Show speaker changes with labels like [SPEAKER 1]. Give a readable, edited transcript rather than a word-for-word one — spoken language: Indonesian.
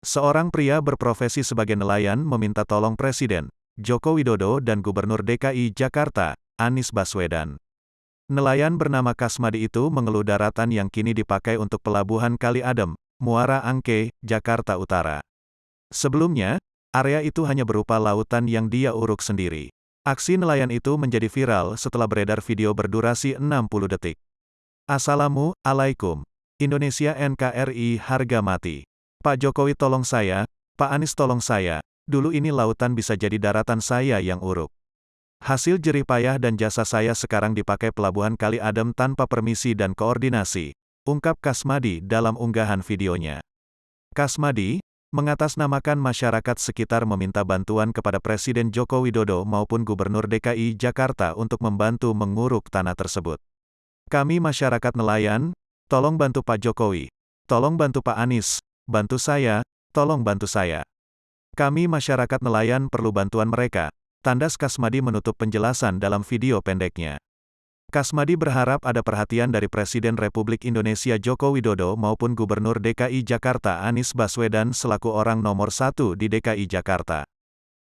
[SPEAKER 1] Seorang pria berprofesi sebagai nelayan meminta tolong Presiden Joko Widodo dan Gubernur DKI Jakarta, Anies Baswedan. Nelayan bernama Kasmadi itu mengeluh daratan yang kini dipakai untuk pelabuhan Kali Adem, Muara Angke, Jakarta Utara. Sebelumnya, area itu hanya berupa lautan yang dia uruk sendiri. Aksi nelayan itu menjadi viral setelah beredar video berdurasi 60 detik. Assalamualaikum. Indonesia NKRI harga mati. Pak Jokowi tolong saya, Pak Anies tolong saya, dulu ini lautan bisa jadi daratan saya yang uruk. Hasil jerih payah dan jasa saya sekarang dipakai pelabuhan Kali Adem tanpa permisi dan koordinasi, ungkap Kasmadi dalam unggahan videonya. Kasmadi mengatasnamakan masyarakat sekitar meminta bantuan kepada Presiden Joko Widodo maupun Gubernur DKI Jakarta untuk membantu menguruk tanah tersebut. Kami masyarakat nelayan, tolong bantu Pak Jokowi, tolong bantu Pak Anies, bantu saya, tolong bantu saya. Kami masyarakat nelayan perlu bantuan mereka, tandas Kasmadi menutup penjelasan dalam video pendeknya. Kasmadi berharap ada perhatian dari Presiden Republik Indonesia Joko Widodo maupun Gubernur DKI Jakarta Anies Baswedan selaku orang nomor 1 di DKI Jakarta.